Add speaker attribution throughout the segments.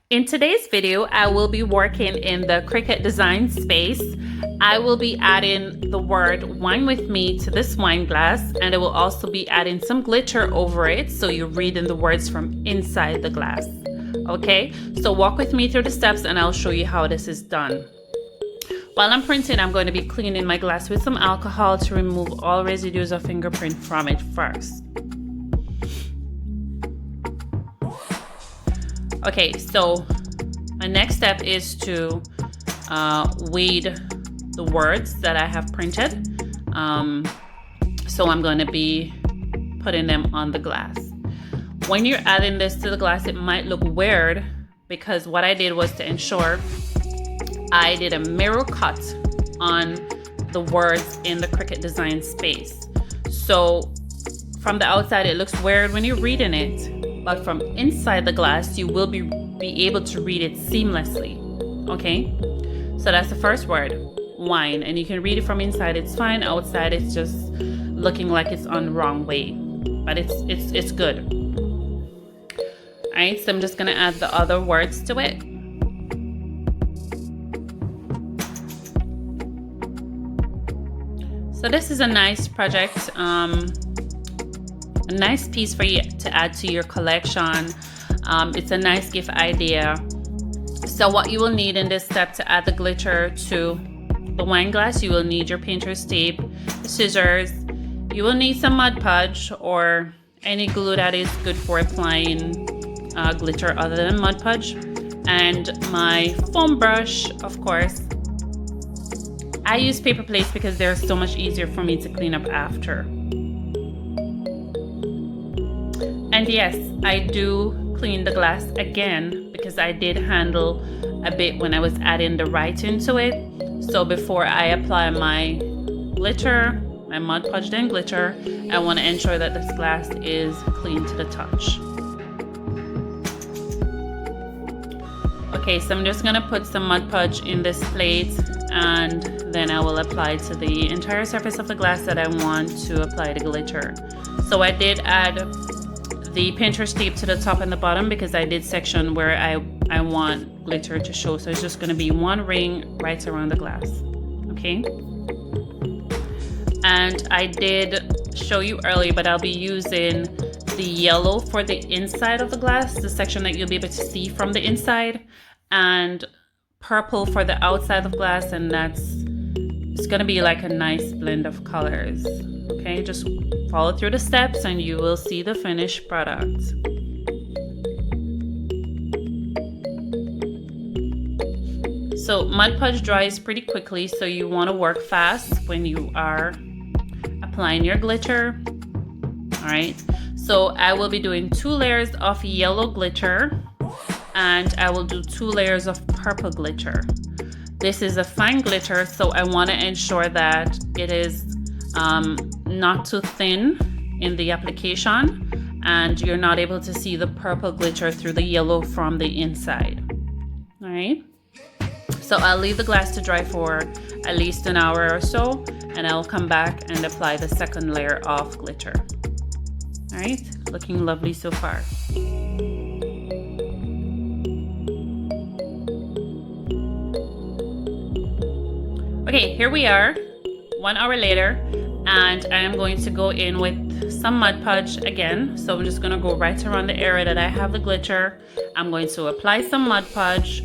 Speaker 1: In today's video, I will be working in the Cricut design space. I will be adding the word wine with me to this wine glass, and I will also be adding some glitter over it so you're reading the words from inside the glass. Okay, so walk with me through the steps and I'll show you how this is done. While I'm printing, I'm going to be cleaning my glass with some alcohol to remove all residues of fingerprint from it first. Okay, so my next step is to weed the words that I have printed. So I'm going to be putting them on the glass. When you're adding this to the glass, it might look weird because what I did was to ensure I did a mirror cut on the words in the Cricut design space. So from the outside, it looks weird when you're reading it, but from inside the glass, you will be able to read it seamlessly. Okay, so that's the first word, wine, and you can read it from inside. It's fine. Outside, it's just looking like it's on the wrong way, but it's good. All right, so I'm just gonna add the other words to it. So this is a nice project, a nice piece for you to add to your collection. It's a nice gift idea. So what you will need in this step to add the glitter to the wine glass, you will need your painter's tape, scissors, you will need some Mod Podge or any glue that is good for applying glitter other than Mod Podge, and my foam brush, of course. I use paper plates because they're so much easier for me to clean up after. And yes, I do clean the glass again because I did handle a bit when I was adding the writing to it. So before I apply my glitter, my Mod Podge and glitter, I want to ensure that this glass is clean to the touch. Okay, so I'm just going to put some Mod Podge in this plate, and then I will apply to the entire surface of the glass that I want to apply the glitter. So I did add the painter's tape to the top and the bottom because I did section where I want glitter to show. So it's just going to be one ring right around the glass. Okay. And I did show you earlier, but I'll be using the yellow for the inside of the glass, the section that you'll be able to see from the inside, and purple for the outside of the glass, and it's going to be like a nice blend of colors. Okay, just follow through the steps and you will see the finished product. So Mod Podge dries pretty quickly, so you want to work fast when you are applying your glitter. All right, so I will be doing 2 layers of yellow glitter and I will do 2 layers of purple glitter. This is a fine glitter, so I want to ensure that it is not too thin in the application and you're not able to see the purple glitter through the yellow from the inside. All right, so I'll leave the glass to dry for at least an hour or so, and I'll come back and apply the second layer of glitter. All right, looking lovely so far. Okay, here we are 1 hour later, and I am going to go in with some Mod Podge again. So I'm just going to go right around the area that I have the glitter. I'm going to apply some Mod Podge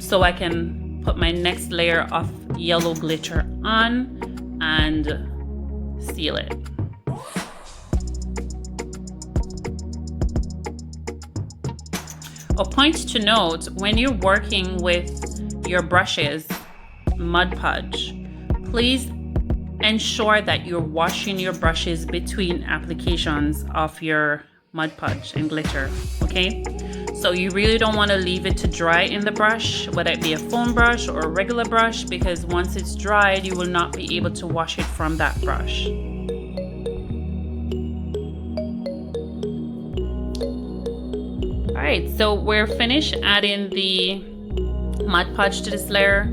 Speaker 1: so I can put my next layer of yellow glitter on and seal it. A point to note, when you're working with your brushes, Mod Podge, please ensure that you're washing your brushes between applications of your Mod Podge and glitter. Okay, so you really don't want to leave it to dry in the brush, whether it be a foam brush or a regular brush, because once it's dried you will not be able to wash it from that brush. All right, so we're finished adding the Mod Podge to this layer,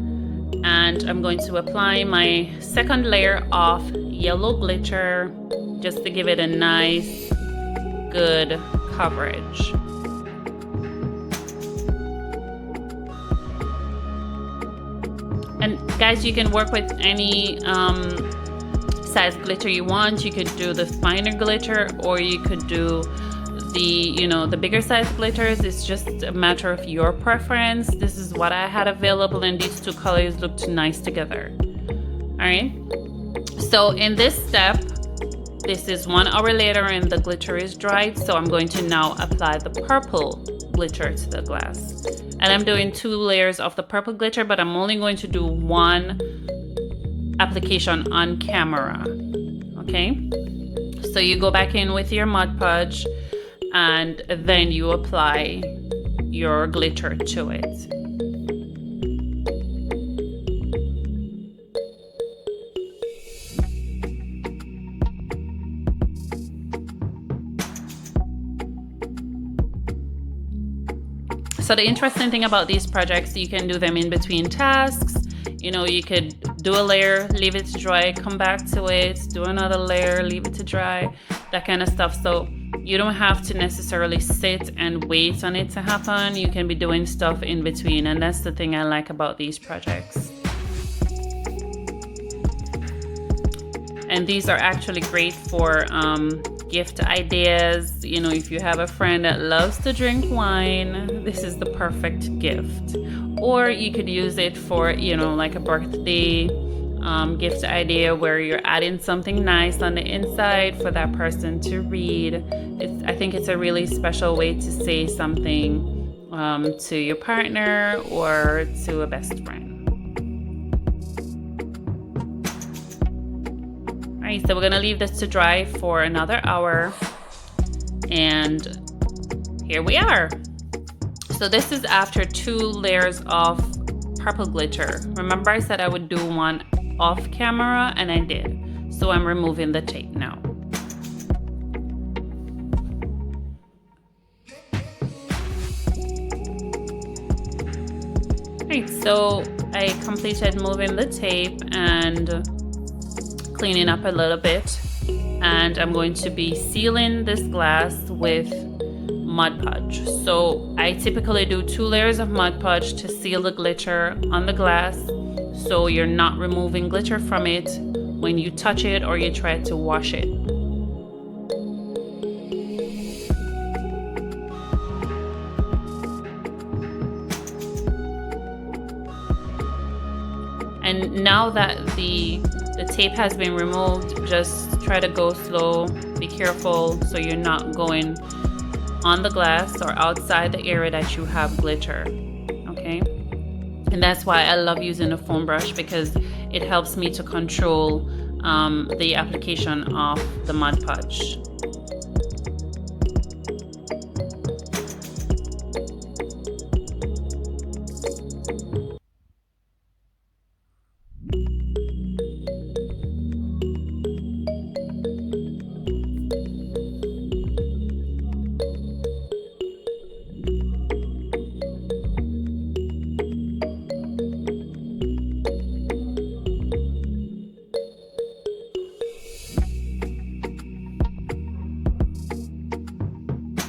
Speaker 1: and I'm going to apply my second layer of yellow glitter just to give it a nice, good coverage. Guys, you can work with any size glitter you want. You could do the finer glitter, or you could do the bigger size glitters. It's just a matter of your preference. This is what I had available, and these two colors looked nice together. All right, so in this step, this is 1 hour later and the glitter is dried, so I'm going to now apply the purple glitter to the glass. And I'm doing 2 layers of the purple glitter, but I'm only going to do 1 application on camera. Okay, so you go back in with your Mod Podge and then you apply your glitter to it. So the interesting thing about these projects, you can do them in between tasks. You could do a layer, leave it to dry, come back to it, do another layer, leave it to dry, that kind of stuff. So you don't have to necessarily sit and wait on it to happen. You can be doing stuff in between, and that's the thing I like about these projects. And these are actually great for gift ideas. If you have a friend that loves to drink wine, this is the perfect gift. Or you could use it for like a birthday gift idea where you're adding something nice on the inside for that person to read. I think it's a really special way to say something to your partner or to a best friend. Alright, so we're gonna leave this to dry for another hour, and here we are. So this is after 2 layers of purple glitter. Remember I said I would do 1 off camera, and I did. So I'm removing the tape now. Alright, so I completed moving the tape and cleaning up a little bit, and I'm going to be sealing this glass with Mod Podge. So I typically do 2 layers of Mod Podge to seal the glitter on the glass, so you're not removing glitter from it when you touch it or you try to wash it. And now that the tape has been removed, just try to go slow, be careful so you're not going on the glass or outside the area that you have glitter, okay? And that's why I love using a foam brush, because it helps me to control the application of the Mod Podge.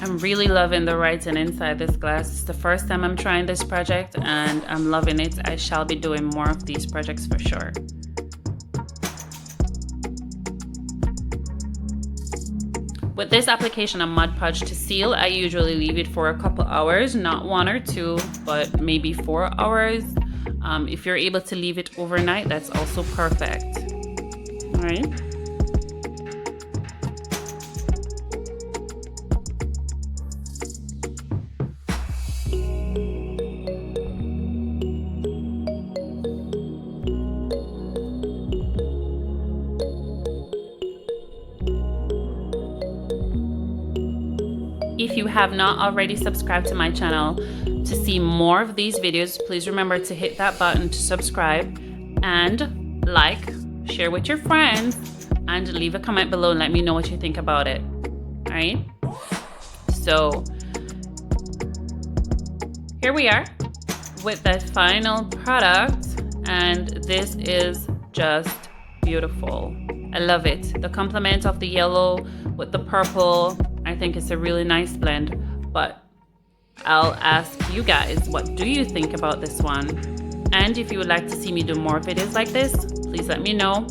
Speaker 1: I'm really loving the writing inside this glass. It's the first time I'm trying this project and I'm loving it. I shall be doing more of these projects for sure. With this application of Mod Podge to seal, I usually leave it for a couple hours, not 1 or 2, but maybe 4 hours. If you're able to leave it overnight, that's also perfect. All right. If you have not already subscribed to my channel to see more of these videos, please remember to hit that button to subscribe and like, share with your friends, and leave a comment below and let me know what you think about it. All right. So here we are with the final product, and this is just beautiful. I love it. The complement of the yellow with the purple, I think it's a really nice blend, but I'll ask you guys, what do you think about this one? And if you would like to see me do more videos like this, please let me know.